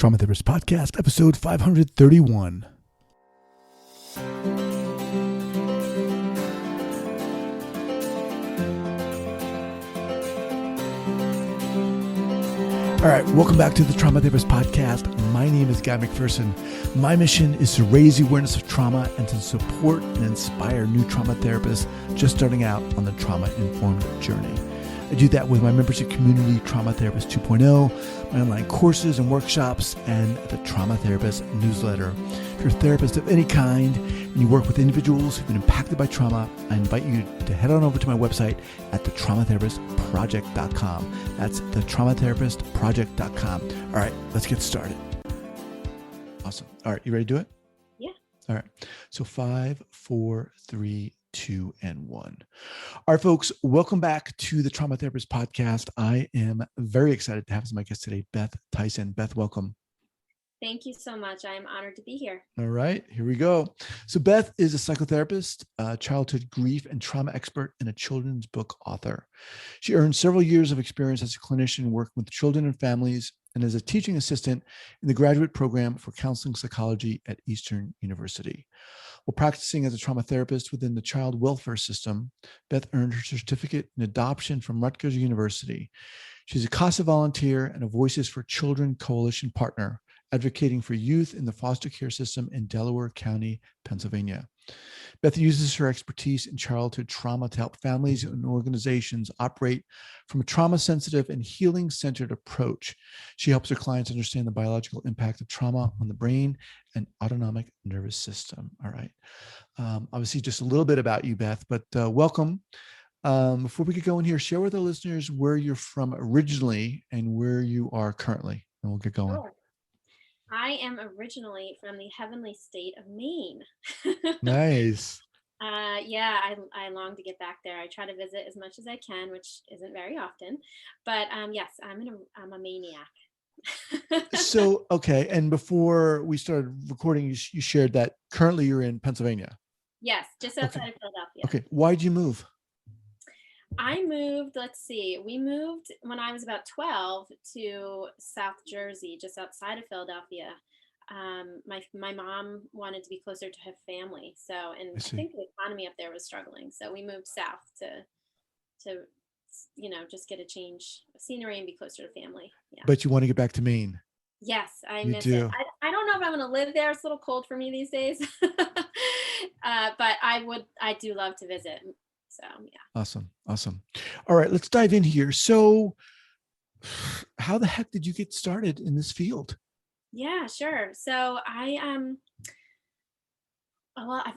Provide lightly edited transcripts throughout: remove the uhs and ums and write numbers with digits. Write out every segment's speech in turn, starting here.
Trauma Therapist Podcast, episode 531. All right, welcome back to the Trauma Therapist Podcast. My name is Guy McPherson. My mission is to raise the awareness of trauma and to support and inspire new trauma therapists just starting out on the trauma-informed journey. I do that with my membership community, Trauma Therapist 2.0, my online courses and workshops, and the Trauma Therapist newsletter. If you're a therapist of any kind and you work with individuals who've been impacted by trauma, I invite you to head on over to my website at thetraumatherapistproject.com. That's thetraumatherapistproject.com. All right, let's get started. Awesome. All right, you ready to do it? Yeah. All right. So 5, 4, 3, 2, and 1. All right, folks, welcome back to the Trauma Therapist Podcast. I am very excited to have as my guest today, Beth Tyson. Beth, welcome. Thank you so much. I am honored to be here. All right, here we go. So Beth is a psychotherapist, a childhood grief and trauma expert, and a children's book author. She earned several years of experience as a clinician working with children and families, and as a teaching assistant in the graduate program for counseling psychology at Eastern University. While practicing as a trauma therapist within the child welfare system, Beth earned her certificate in adoption from Rutgers University. She's a CASA volunteer and a Voices for Children Coalition partner, advocating for youth in the foster care system in Delaware County, Pennsylvania. Beth uses her expertise in childhood trauma to help families and organizations operate from a trauma-sensitive and healing-centered approach. She helps her clients understand the biological impact of trauma on the brain and autonomic nervous system. All right. Obviously, just a little bit about you, Beth, but welcome. Before we get going here, share with the listeners where you're from originally and where you are currently, and we'll get going. Sure. I am originally from the heavenly state of Maine. Nice. Yeah, I long to get back there. I try to visit as much as I can, which isn't very often. But yes, I'm a maniac. So, okay. And before we started recording, you shared that currently you're in Pennsylvania. Yes, just outside of Philadelphia. Okay. Why'd you move? I moved, we moved when I was about 12 to South Jersey, just outside of Philadelphia. My mom wanted to be closer to her family. So, and I think the economy up there was struggling. So we moved south to just get a change of scenery and be closer to family. Yeah. But you want to get back to Maine. Yes, I miss it. I don't know if I'm going to live there. It's a little cold for me these days, but I do love to visit. So, yeah. Awesome. All right, let's dive in here. So how the heck did you get started in this field? Yeah, sure. So I've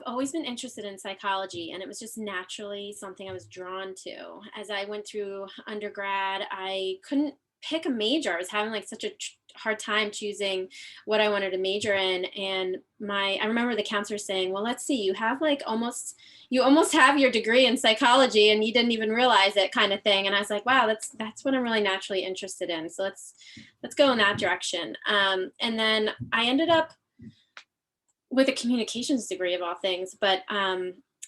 always been interested in psychology, and it was just naturally something I was drawn to. As I went through undergrad, I couldn't pick a major. I was having such a hard time choosing what I wanted to major in. And I remember the counselor saying, well, let's see, you have almost have your degree in psychology and you didn't even realize it, kind of thing. And I was like, wow, that's what I'm really naturally interested in. So let's go in that direction. And then I ended up with a communications degree of all things, but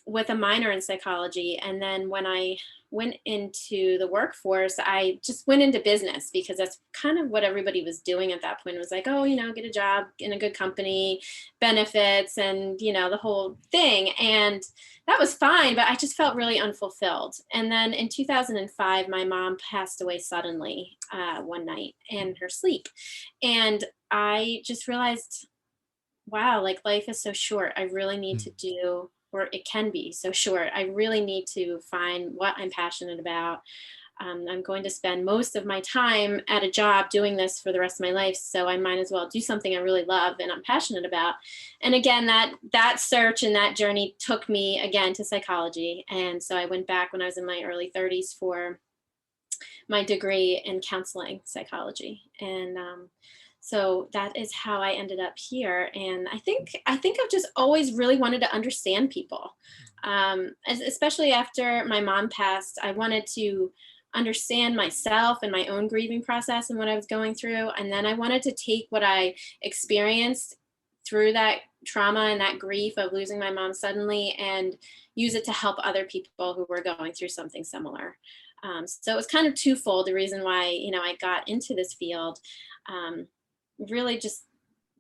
with a minor in psychology. And then when I went into the workforce, I just went into business because that's kind of what everybody was doing at that point. It was like, oh, get a job in a good company, benefits, and, the whole thing. And that was fine, but I just felt really unfulfilled. And then in 2005, my mom passed away suddenly one night in her sleep. And I just realized, wow, life is so short. I really need to do, or it can be so short. I really need to find what I'm passionate about. I'm going to spend most of my time at a job doing this for the rest of my life. So I might as well do something I really love and I'm passionate about. And again, that search and that journey took me again to psychology. And so I went back when I was in my early 30s for my degree in counseling psychology. And so that is how I ended up here. And I think I've just always really wanted to understand people, especially after my mom passed. I wanted to understand myself and my own grieving process and what I was going through. And then I wanted to take what I experienced through that trauma and that grief of losing my mom suddenly and use it to help other people who were going through something similar. So it was kind of twofold, the reason why, I got into this field. really just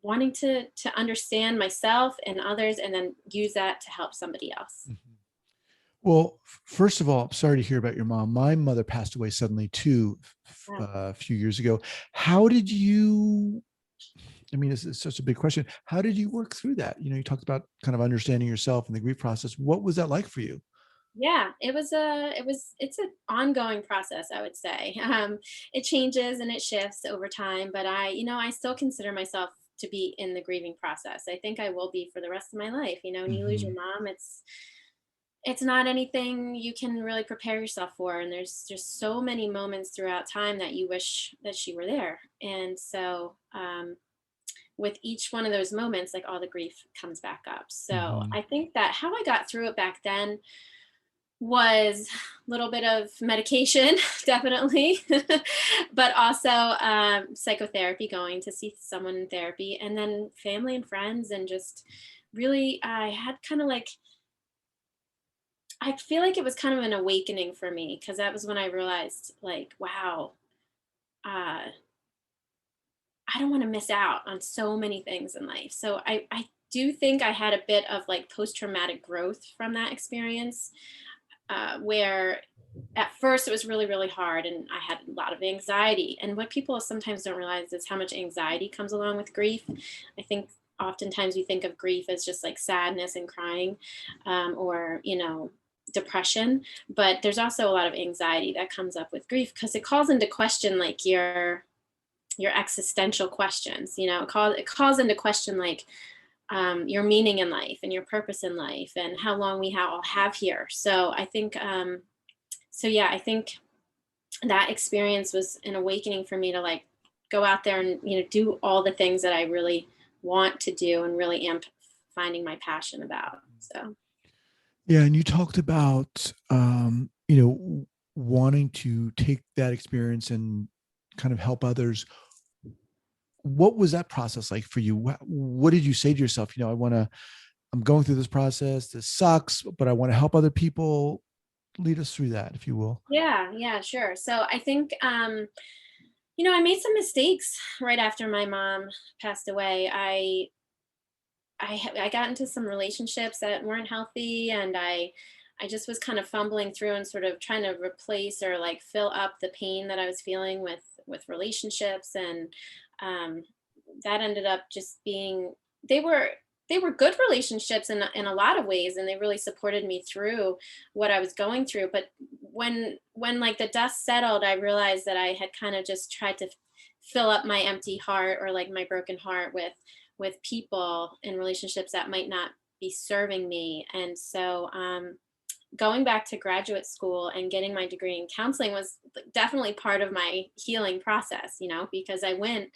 wanting to understand myself and others, and then use that to help somebody else. Mhm. Well, first of all, I'm sorry to hear about your mom. My mother passed away suddenly too, Yeah. a few years ago. How did you, I mean, it's such a big question. How did you work through that? You talked about kind of understanding yourself and the grief process. What was that like for you? Yeah, it's an ongoing process, I would say. It changes and it shifts over time, but I still consider myself to be in the grieving process. I think I will be for the rest of my life. When you lose your Hmm. mom, it's not anything you can really prepare yourself for, and there's just so many moments throughout time that you wish that she were there. And so with each one of those moments, like, all the grief comes back up. So Hmm. I think that how I got through it back then was a little bit of medication, definitely, but also psychotherapy, going to see someone in therapy, and then family and friends, and just really, I had kind of like, I feel like it was kind of an awakening for me, because that was when I realized, like, wow, uh, I don't want to miss out on so many things in life. So I do think I had a bit of like post traumatic growth from that experience, where at first it was really, really hard, and I had a lot of anxiety. And what people sometimes don't realize is how much anxiety comes along with grief. I think oftentimes we think of grief as just like sadness and crying, or depression, but there's also a lot of anxiety that comes up with grief, because it calls into question like your existential questions. It calls into question, like, your meaning in life and your purpose in life, and how long we all have here. So I think, yeah, I think that experience was an awakening for me to, like, go out there and do all the things that I really want to do and really am finding my passion about. So Yeah. And you talked about, wanting to take that experience and kind of help others. What was that process like for you? What did you say to yourself? I'm going through this process. This sucks, but I want to help other people. Lead us through that, if you will. yeah, sure. So I think, I made some mistakes right after my mom passed away. I got into some relationships that weren't healthy, and I just was kind of fumbling through and sort of trying to replace or like fill up the pain that I was feeling with relationships. And um, that ended up just being, they were they were good relationships in a lot of ways, and they really supported me through what I was going through. But when like the dust settled, I realized that I had kind of just tried to fill up my empty heart, or like my broken heart, with people and relationships that might not be serving me. And so going back to graduate school and getting my degree in counseling was definitely part of my healing process, because I went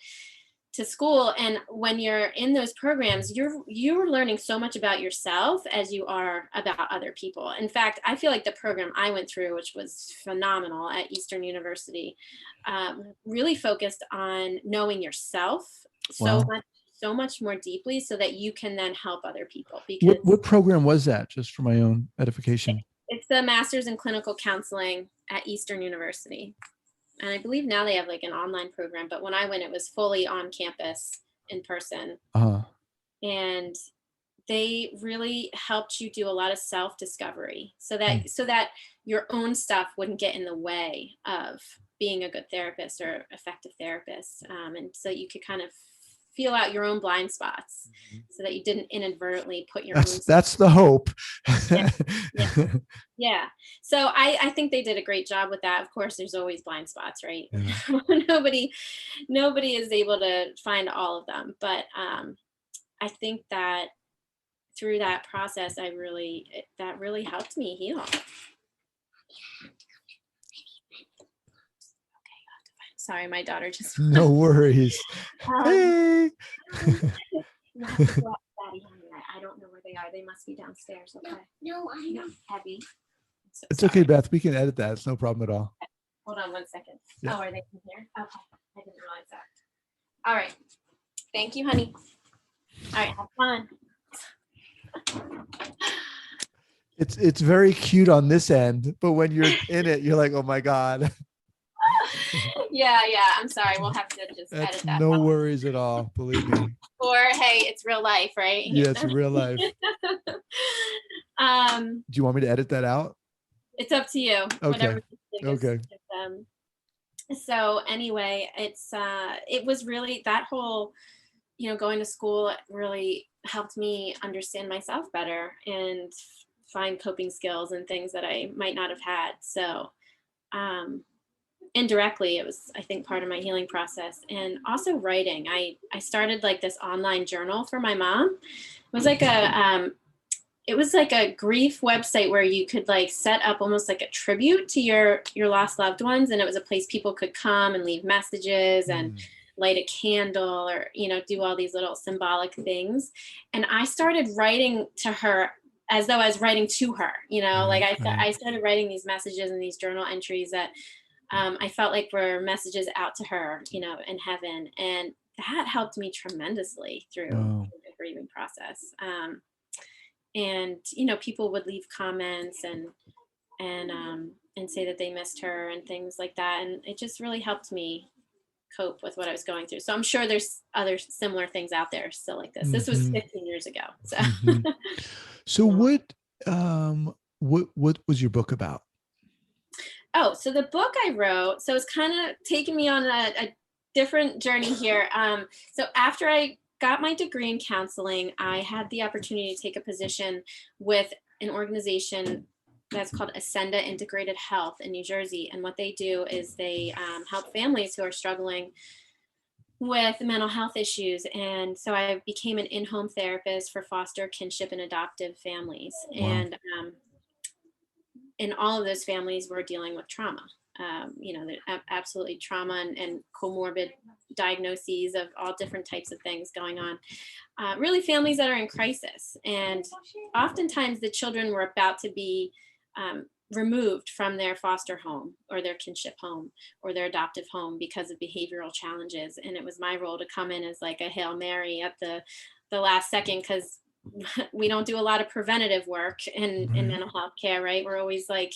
to school, and when you're in those programs, you're learning so much about yourself as you are about other people. In fact, I feel like the program I went through, which was phenomenal at Eastern University, really focused on knowing yourself so Wow. much, so much more deeply, so that you can then help other people. What Because what program was that? Just for my own edification. it's the master's in clinical counseling at Eastern University. And I believe now they have like an online program, but when I went, it was fully on campus, in person. Uh-huh. And they really helped you do a lot of self discovery, so Hmm. that your own stuff wouldn't get in the way of being a good therapist or effective therapist. And so you could kind of feel out your own blind spots, so that you didn't inadvertently put your own. That's the hope. Yeah, yeah, yeah. So I think they did a great job with that. Of course, there's always blind spots, right? Yeah. nobody nobody is able to find all of them, but I think that through that process, that really helped me heal. Sorry, my daughter just. No worries. um, Hey. you have to go out, Daddy, honey. I don't know where they are. They must be downstairs. Okay. No, I know. Heavy. I'm so It's okay, sorry. Beth. We can edit that. It's no problem at all. Hold on 1 second. Yeah. Oh, are they in here? Okay. I didn't realize that. All right. Thank you, honey. All right. Have fun. It's very cute on this end, but when you're in it, you're like, oh my God. Yeah. I'm sorry. We'll have to just That's edit that no out. worries at all. Believe me. Or hey, it's real life, right? Yeah, it's real life. Do you want me to edit that out? It's up to you. Okay. Whatever you think Okay. so anyway, it was really that whole, going to school really helped me understand myself better and find coping skills and things that I might not have had. So indirectly, it was, I think, part of my healing process. And also writing. I started like this online journal for my mom. It was like a grief website where you could like set up almost like a tribute to your lost loved ones, and it was a place people could come and leave messages and light a candle, or do all these little symbolic things. And I started writing to her as though I was writing to her. Like I started writing these messages and these journal entries that I felt like were messages out to her, in heaven, and that helped me tremendously through the grieving process. And people would leave comments and say that they missed her and things like that, and it just really helped me cope with what I was going through. So I'm sure there's other similar things out there still like this. This was 15 years ago. So So what was your book about? Oh, so the book I wrote, so it's kind of taking me on a different journey here. So after I got my degree in counseling, I had the opportunity to take a position with an organization that's called Ascenda Integrated Health in New Jersey. And what they do is they help families who are struggling with mental health issues. And so I became an in-home therapist for foster, kinship, and adoptive families. Wow. And in all of those families were dealing with trauma. Absolutely trauma and comorbid diagnoses of all different types of things going on. Really families that are in crisis. And oftentimes the children were about to be removed from their foster home or their kinship home or their adoptive home because of behavioral challenges. And it was my role to come in as like a Hail Mary at the last second, because we don't do a lot of preventative work in mental health care, right? We're always like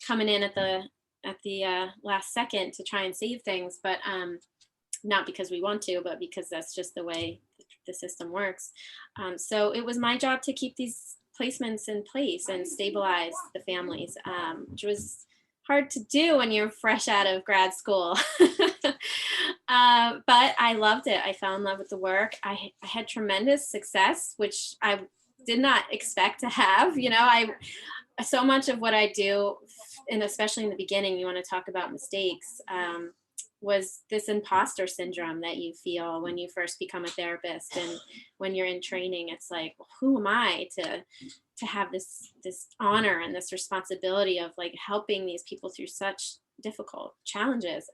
coming in at the last second to try and save things, but not because we want to, but because that's just the way the system works. So it was my job to keep these placements in place and stabilize the families, which was hard to do when you're fresh out of grad school. But I loved it. I fell in love with the work. I had tremendous success, which I did not expect to have. So much of what I do, and especially in the beginning, you want to talk about mistakes, was this imposter syndrome that you feel when you first become a therapist. And when you're in training, it's like, who am I to have this honor and this responsibility of like helping these people through such difficult challenges.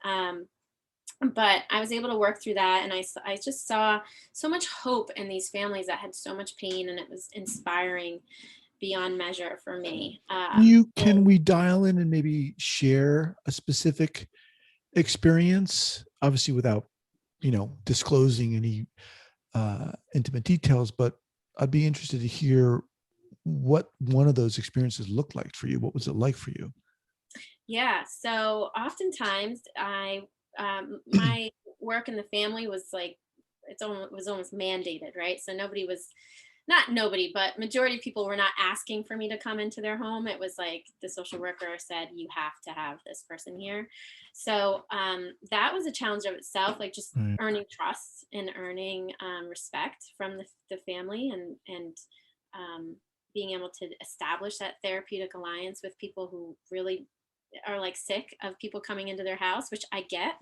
But I was able to work through that, and I just saw so much hope in these families that had so much pain, and it was inspiring beyond measure for me. Can we dial in and maybe share a specific experience, obviously without, disclosing any intimate details, but I'd be interested to hear what one of those experiences looked like for you. What was it like for you? Yeah. So oftentimes my work in the family was like, was almost mandated, right? So but majority of people were not asking for me to come into their home. It was like the social worker said, you have to have this person here. So that was a challenge of itself, like just earning trust and earning respect from the family, and being able to establish that therapeutic alliance with people who really are like sick of people coming into their house, which I get.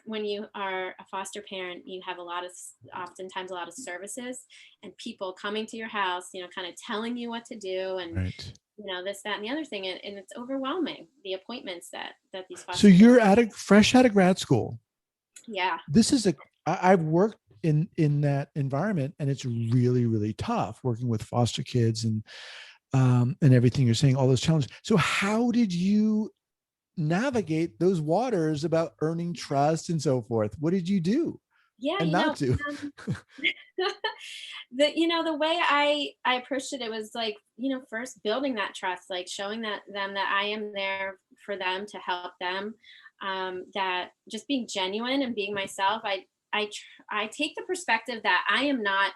When you are a foster parent, you have oftentimes a lot of services and people coming to your house, kind of telling you what to do, and this, that, and the other thing, and it's overwhelming, the appointments that these foster. So you're fresh out of grad school. Yeah. This is I've worked in that environment, and it's really, really tough working with foster kids and everything you're saying, all those challenges. So how did you navigate those waters about earning trust and so forth? What did you do? Yeah. And not do? The way I approached it was like, first building that trust, like showing them that I am there for them to help them. that just being genuine and being myself, I take the perspective that I am not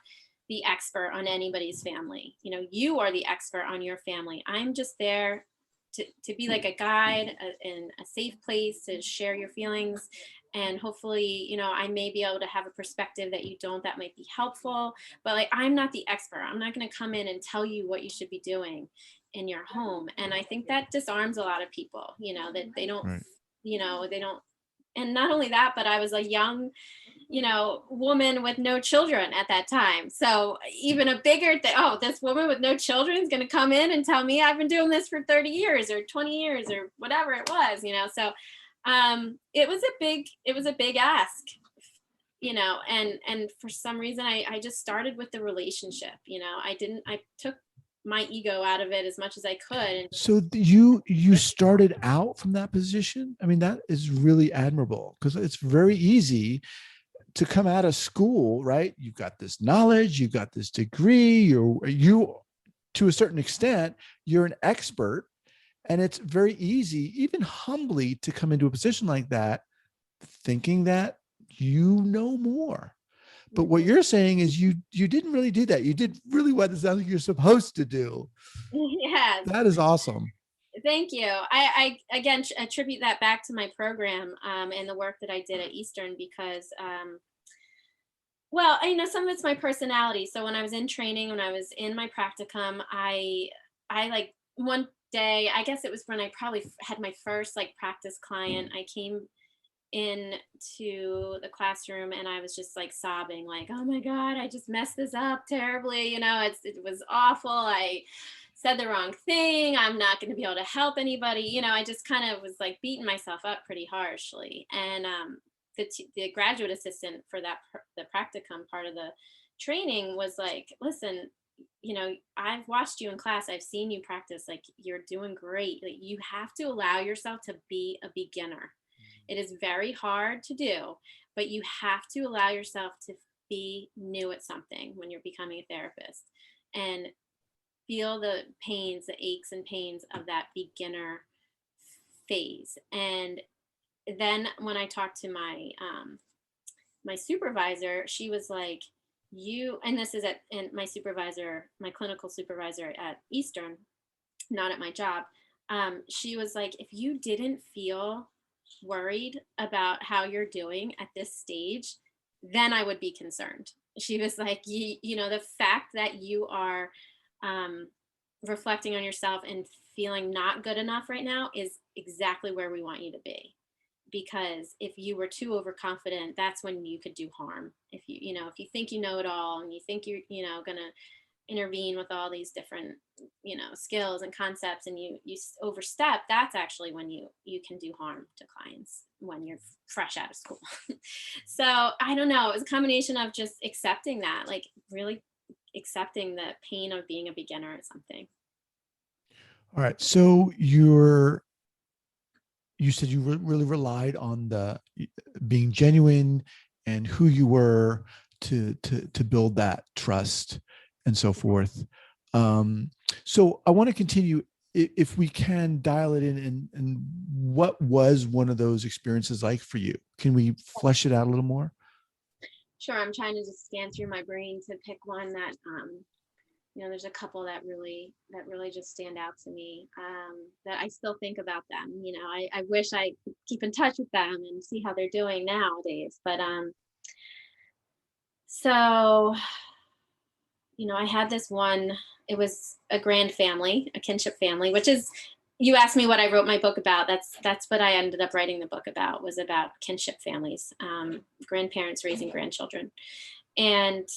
the expert on anybody's family. You know, you are the expert on your family. I'm just there to be like a guide and a safe place to share your feelings. And hopefully, you know, I may be able to have a perspective that you don't, that might be helpful, but like, I'm not the expert. I'm not going to come in and tell you what you should be doing in your home. And I think that disarms a lot of people, you know, that they don't, Right. you know, they don't. And not only that, but I was a young, you know, woman with no children at that time. So even a bigger thing, oh, this woman with no children is going to come in and tell me I've been doing this for 30 years or 20 years or whatever it was, you know? So it was a big ask, you know, and for some reason I just started with the relationship, you know, I took my ego out of it as much as I could. And So you started out from that position. I mean, that is really admirable, because it's very easy to come out of school, right? You've got this knowledge, you've got this degree, you to a certain extent, you're an expert. And it's very easy, even humbly, to come into a position like that, thinking that you know more. But what you're saying is you didn't really do that. You did really what it sounds like you're supposed to do. yes. That is awesome. Thank you. I again attribute that back to my program and the work that I did at Eastern because, well, I know some of it's my personality. So when I was in training, when I was in my practicum, I like one day, I guess it was when I probably had my first like practice client. I came into the classroom and I was just like sobbing, like, oh my God, I just messed this up terribly. You know, it was awful. I said the wrong thing. I'm not going to be able to help anybody. You know, I just kind of was like beating myself up pretty harshly. And the graduate assistant for the practicum part of the training was like, listen, you know, I've watched you in class. I've seen you practice. Like, you're doing great. Like, you have to allow yourself to be a beginner. It is very hard to do, but you have to allow yourself to be new at something when you're becoming a therapist and feel the pains, the aches and pains of that beginner phase. And then when I talked to my supervisor, she was like, and this is and my supervisor, my clinical supervisor at Eastern, not at my job. She was like, if you didn't feel worried about how you're doing at this stage, then I would be concerned. She was like, you know, the fact that you are reflecting on yourself and feeling not good enough right now is exactly where we want you to be. Because if you were too overconfident, that's when you could do harm. If if you think you know it all and you think you're, going to intervene with all these different, skills and concepts and you overstep, that's actually when you can do harm to clients when you're fresh out of school. So I don't know. It was a combination of just accepting that, like really accepting the pain of being a beginner at something. All right. So you said you really relied on the being genuine and who you were to build that trust and so forth. So I want to continue, if we can dial it in, and what was one of those experiences like for you? Can we flesh it out a little more? Sure. I'm trying to just scan through my brain to pick one that, there's a couple that really just stand out to me, that I still think about them. I wish I could keep in touch with them and see how they're doing nowadays. But so, I had this one, it was a grand family, a kinship family, which is, you asked me what I wrote my book about. That's what I ended up writing the book about, was about kinship families, grandparents raising grandchildren. And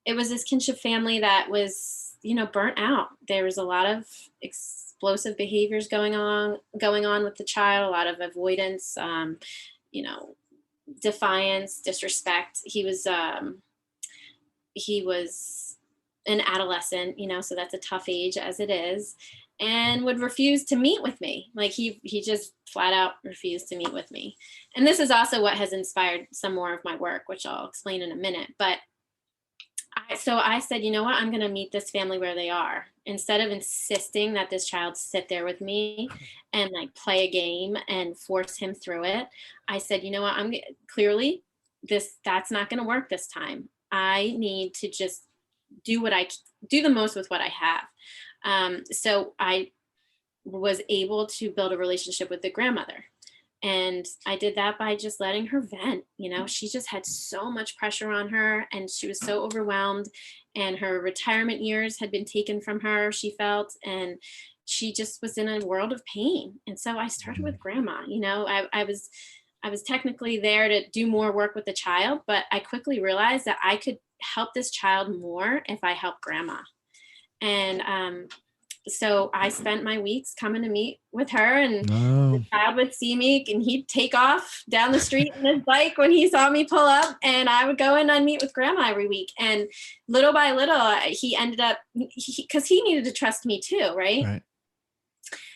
it was this kinship family that was, burnt out. There was a lot of explosive behaviors going on with the child, a lot of avoidance, defiance, disrespect. He was an adolescent, so that's a tough age as it is, and would refuse to meet with me. Like he just flat out refused to meet with me. And this is also what has inspired some more of my work, which I'll explain in a minute. But So I said, you know what, I'm going to meet this family where they are. Instead of insisting that this child sit there with me and like play a game and force him through it, I said, you know what, clearly that's not going to work this time. I need to just do the most with what I have. So I was able to build a relationship with the grandmother. And I did that by just letting her vent. She just had so much pressure on her and she was so overwhelmed, and her retirement years had been taken from her, she felt, and she just was in a world of pain. And so I started with grandma. I was technically there to do more work with the child, but I quickly realized that I could help this child more if I help grandma. And so I spent my weeks coming to meet with her, and the child would see me and he'd take off down the street on his bike when he saw me pull up, and I would go and I'd meet with grandma every week. And little by little, he ended up, because he needed to trust me too, right?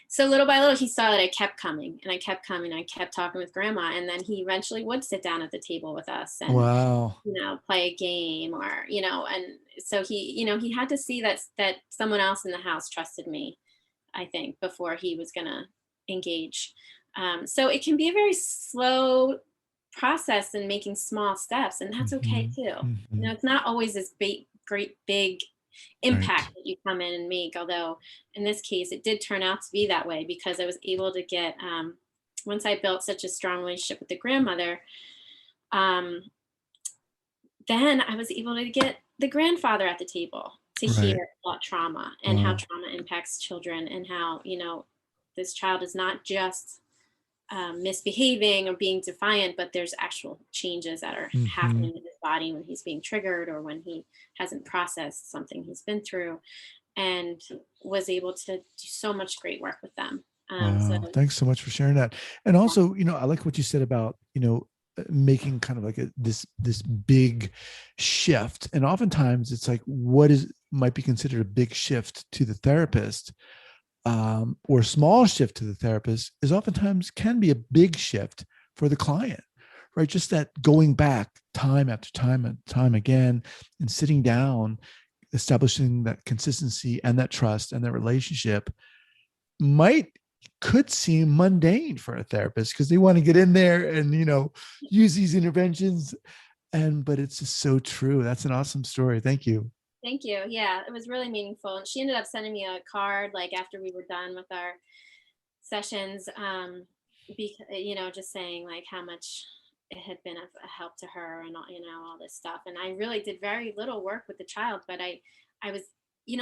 So little by little, he saw that I kept coming and I kept coming. I kept talking with grandma. And then he eventually would sit down at the table with us and, play a game and so he had to see that someone else in the house trusted me, I think, before he was going to engage. So it can be a very slow process in making small steps, and that's okay too. It's not always this great big impact that you come in and make, although in this case it did turn out to be that way, because I was able to get once I built such a strong relationship with the grandmother, then I was able to get the grandfather at the table to hear about trauma and how trauma impacts children, and how this child is not just misbehaving or being defiant, but there's actual changes that are happening in his body when he's being triggered or when he hasn't processed something he's been through, and was able to do so much great work with them. Wow. Thanks so much for sharing that. And also, I like what you said about, making kind of like this big shift. And oftentimes it's like, might be considered a big shift to the therapist, or a small shift to the therapist is oftentimes can be a big shift for the client, right? Just that going back time after time and time again and sitting down, establishing that consistency and that trust and that relationship could seem mundane for a therapist because they want to get in there and, use these interventions. But it's just so true. That's an awesome story. Thank you. Thank you. Yeah, it was really meaningful. And she ended up sending me a card like after we were done with our sessions, just saying like how much it had been a help to her and all this stuff. And I really did very little work with the child, but I was,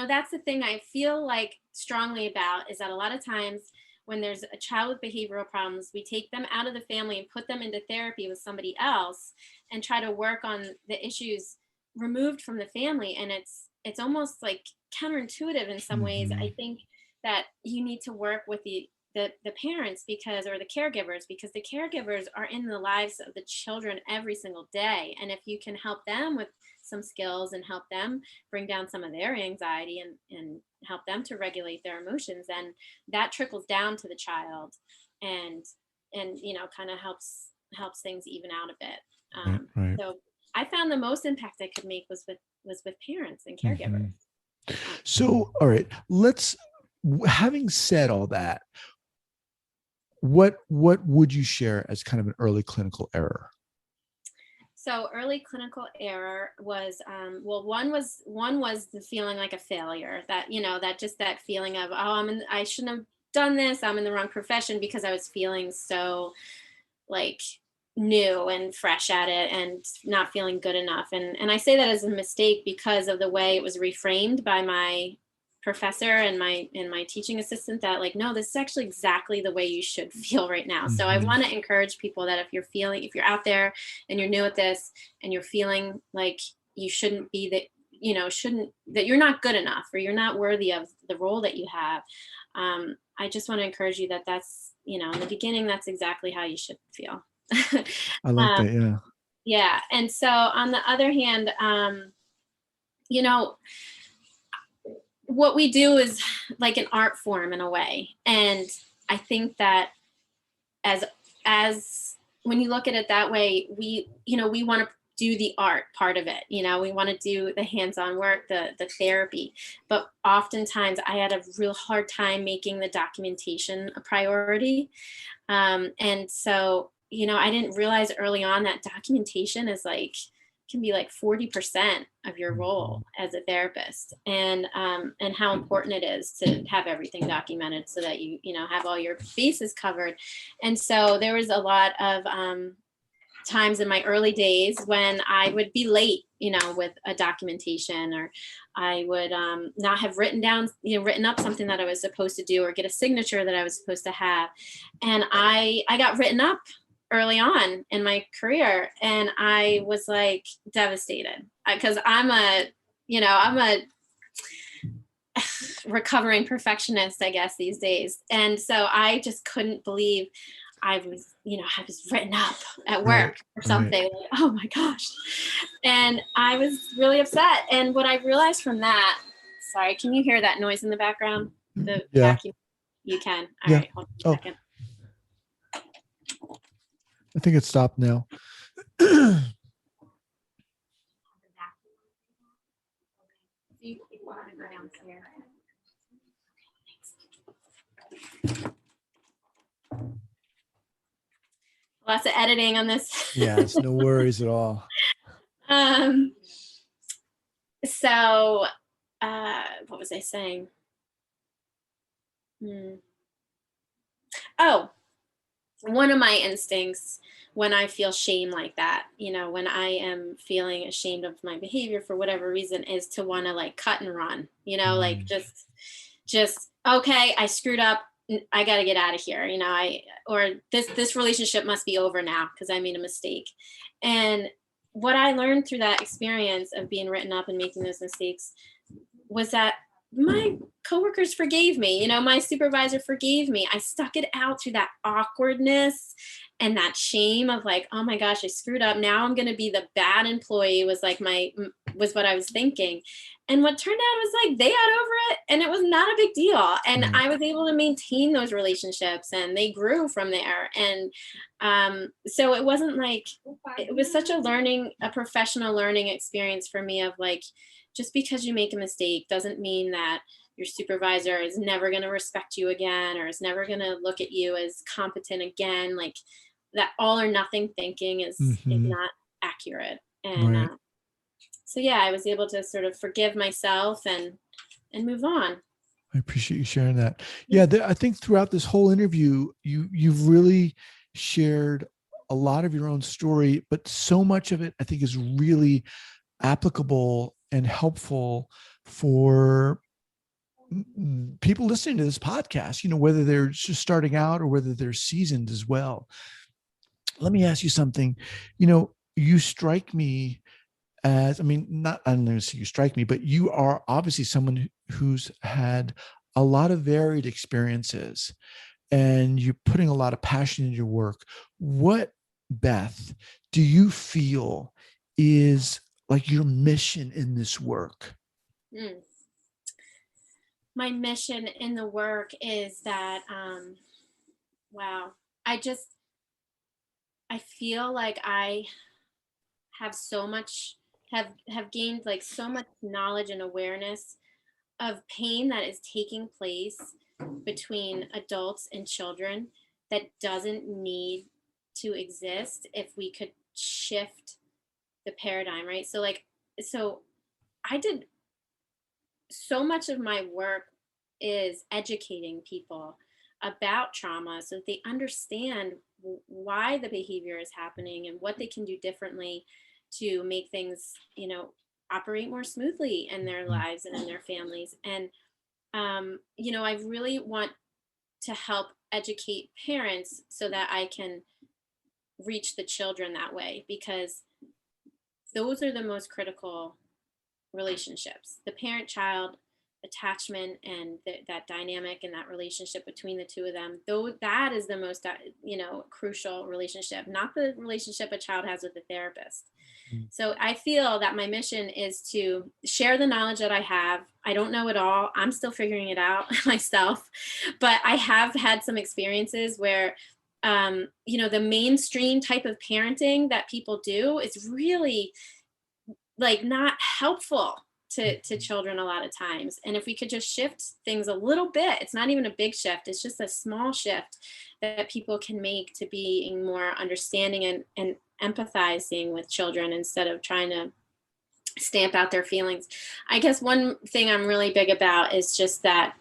that's the thing I feel like strongly about, is that a lot of times when there's a child with behavioral problems, we take them out of the family and put them into therapy with somebody else and try to work on the issues removed from the family. And it's almost like counterintuitive in some ways. I think that you need to work with the parents or the caregivers, because the caregivers are in the lives of the children every single day. And if you can help them with some skills and help them bring down some of their anxiety and help them to regulate their emotions, then that trickles down to the child and kind of helps things even out a bit. So I found the most impact I could make was with parents and caregivers. So, all right, having said all that, what would you share as kind of an early clinical error? So early clinical error was, one was the feeling like a failure, that, that feeling of, I shouldn't have done this. I'm in the wrong profession, because I was feeling so like new and fresh at it and not feeling good enough. And I say that as a mistake because of the way it was reframed by my professor and my teaching assistant, that like, no, this is actually exactly the way you should feel right now. So I want to encourage people that if you're out there and you're new at this and you're feeling like you shouldn't be that you're not good enough or you're not worthy of the role that you have. I just want to encourage you that that's, in the beginning, that's exactly how you should feel. I like that. Yeah. Yeah. And so on the other hand, what we do is like an art form in a way. And I think that as when you look at it that way, we want to do the art part of it. We want to do the hands-on work, the therapy, but oftentimes I had a real hard time making the documentation a priority. And so, I didn't realize early on that documentation is can be like 40% of your role as a therapist, and how important it is to have everything documented so that you have all your bases covered. And so there was a lot of times in my early days when I would be late, with a documentation, or I would not have written up something that I was supposed to do, or get a signature that I was supposed to have. And I got written up early on in my career, and I was like devastated, because I'm a recovering perfectionist, I guess, these days. And so I just couldn't believe I was written up at work or something. Right. Like, oh my gosh. And I was really upset. And what I realized from that, sorry, can you hear that noise in the background? The vacuum? You can. All right, hold on a second. I think it stopped now. You want to go downstairs? Lots of editing on this. Yes, no worries at all. So, what was I saying? Oh, one of my instincts when I feel shame like that, when I am feeling ashamed of my behavior for whatever reason, is to want to cut and run, like just, okay, I screwed up. I got to get out of here. Or this relationship must be over now because I made a mistake. And what I learned through that experience of being written up and making those mistakes was that my coworkers forgave me. My supervisor forgave me. I stuck it out through that awkwardness and that shame of oh my gosh, I screwed up. Now I'm going to be the bad employee was what I was thinking. And what turned out was they got over it, and it was not a big deal. And I was able to maintain those relationships, and they grew from there. And so it wasn't it was such a professional learning experience for me of just because you make a mistake doesn't mean that your supervisor is never going to respect you again, or is never going to look at you as competent again. That all or nothing thinking is not accurate. And so, I was able to sort of forgive myself and move on. I appreciate you sharing that. Yeah, I think throughout this whole interview, you've really shared a lot of your own story, but so much of it I think is really applicable and helpful for people listening to this podcast, whether they're just starting out or whether they're seasoned as well. Let me ask you something. You strike me as, I don't know if you strike me, but you are obviously someone who's had a lot of varied experiences, and you're putting a lot of passion into your work. What, Beth, do you feel is your mission in this work? My mission in the work is that, I feel like I have so much, have gained so much knowledge and awareness of pain that is taking place between adults and children that doesn't need to exist if we could shift the paradigm, right? So I did so much of my work is educating people about trauma so that they understand why the behavior is happening and what they can do differently to make things, operate more smoothly in their lives and in their families. And, I really want to help educate parents so that I can reach the children that way, because those are the most critical relationships, the parent-child attachment and that dynamic and that relationship between the two of them. Though that is the most, crucial relationship, not the relationship a child has with the therapist. So I feel that my mission is to share the knowledge that I have. I don't know it all. I'm still figuring it out myself, but I have had some experiences where the mainstream type of parenting that people do is really like not helpful to children a lot of times. And if we could just shift things a little bit, it's not even a big shift, it's just a small shift that people can make to being more understanding and empathizing with children instead of trying to stamp out their feelings. I guess one thing I'm really big about is just that,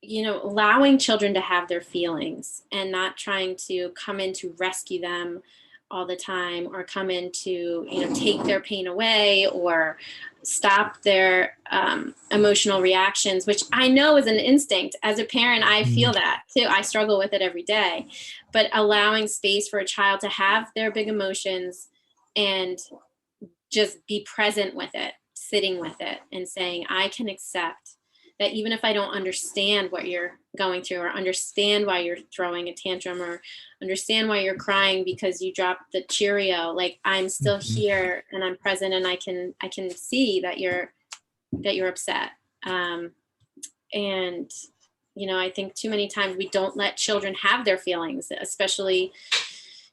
allowing children to have their feelings and not trying to come in to rescue them all the time, or come in to, take their pain away or stop their emotional reactions, which I know is an instinct. As a parent, I feel that too. I struggle with it every day. But allowing space for a child to have their big emotions and just be present with it, sitting with it and saying, I can accept that even if I don't understand what you're going through, or understand why you're throwing a tantrum, or understand why you're crying because you dropped the Cheerio, like I'm still here and I'm present, and I can see that you're upset. And I think too many times we don't let children have their feelings, especially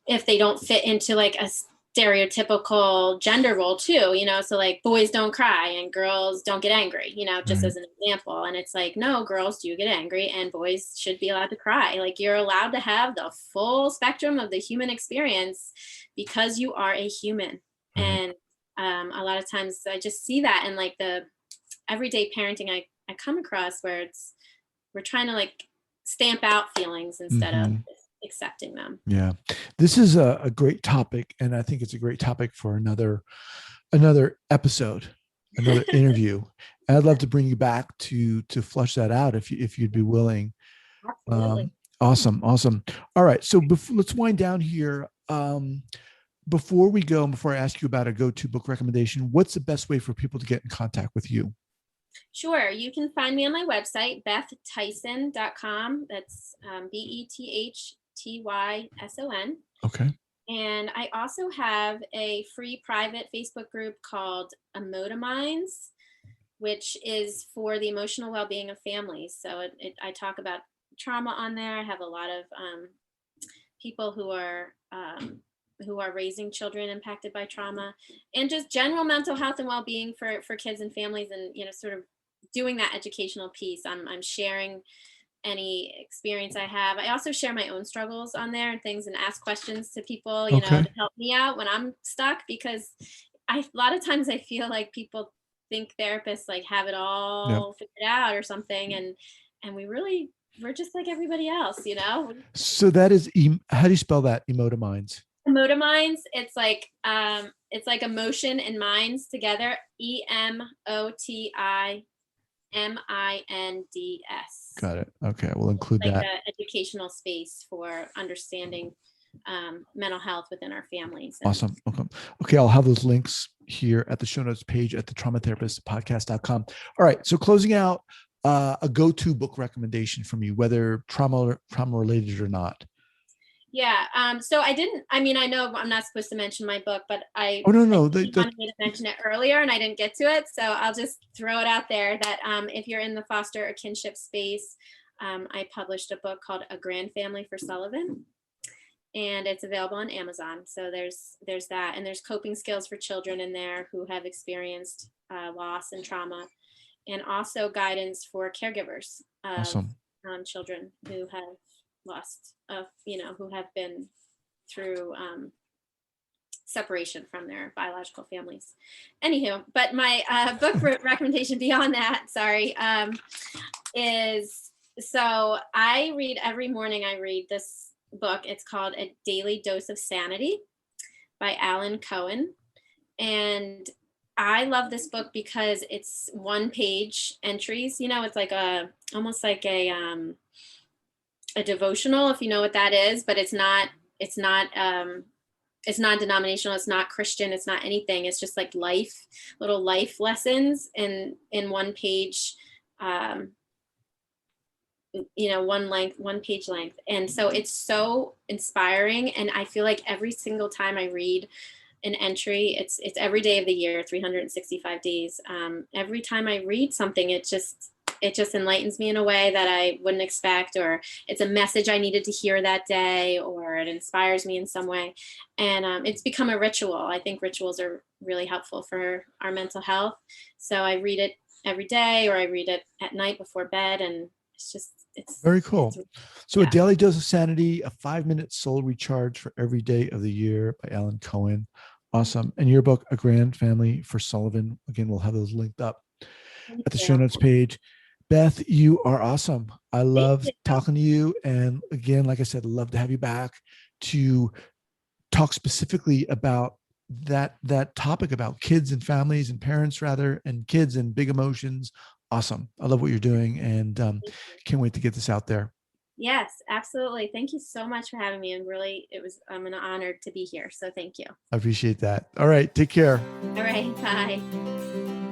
if they don't fit into like a stereotypical gender role too, so like boys don't cry and girls don't get angry, just as an example. And it's like, no, girls do get angry and boys should be allowed to cry. Like you're allowed to have the full spectrum of the human experience because you are a human. And a lot of times I just see that in like the everyday parenting I come across, where we're trying to like stamp out feelings instead of accepting them. Yeah. This is a great topic. And I think it's a great topic for another episode, another interview. And I'd love to bring you back to flush that out if you'd be willing. Absolutely. Awesome. All right. So let's wind down here. Before I ask you about a go-to book recommendation, what's the best way for people to get in contact with you? Sure. You can find me on my website, BethTyson.com. That's BETHTYSON. Okay. And I also have a free private Facebook group called Emotominds, which is for the emotional well-being of families. So I talk about trauma on there. I have a lot of people who are raising children impacted by trauma, and just general mental health and well-being for kids and families, and sort of doing that educational piece. I'm sharing any experience I have. I also share my own struggles on there and things, and ask questions to people, to help me out when I'm stuck, because a lot of times I feel like people think therapists like have it all figured out or something, and we're just like everybody else, So that is, how do you spell that? Emotominds. Emotominds. It's like emotion and minds together. EMOTIMINDS. Got it. Okay, we'll include like that. An educational space for understanding mental health within our families. Awesome. Okay, I'll have those links here at the show notes page at the traumatherapistpodcast.com. All right, so closing out, a go-to book recommendation from you, whether trauma related or not. Yeah. So I know I'm not supposed to mention my book, but I wanted to mention it earlier and I didn't get to it. So I'll just throw it out there that if you're in the foster or kinship space, I published a book called A Grand Family for Sullivan, and it's available on Amazon. So there's that, and there's coping skills for children in there who have experienced loss and trauma, and also guidance for caregivers of Awesome. Children who have lost, who have been through separation from their biological families. Anywho, but my book recommendation beyond that, is, so I read every morning. I read this book. It's called A Daily Dose of Sanity by Alan Cohen. And I love this book because it's one-page entries. It's like almost like a devotional, if you know what that is, but it's not denominational, it's not Christian, it's not anything. It's just like little life lessons in one page, one page length. And so it's so inspiring. And I feel like every single time I read an entry, it's every day of the year, 365 days. Every time I read something, it it just enlightens me in a way that I wouldn't expect, or it's a message I needed to hear that day, or it inspires me in some way. And it's become a ritual. I think rituals are really helpful for our mental health. So I read it every day, or I read it at night before bed. And Very cool. So yeah. A Daily Dose of Sanity, a 5-minute soul recharge for every day of the year by Alan Cohen. Awesome. And your book, A Grand Family for Sullivan. Again, we'll have those linked up Thank at the show you. notes page. Beth, you are awesome. I Thank love you. talking to you. And again, like I said, I'd love to have you back to talk specifically about that topic about kids and families and parents rather, and kids and big emotions. Awesome. I love what you're doing, and can't wait to get this out there. Yes, absolutely. Thank you so much for having me. And really, I'm an honor to be here. So thank you. I appreciate that. All right. Take care. All right. Bye.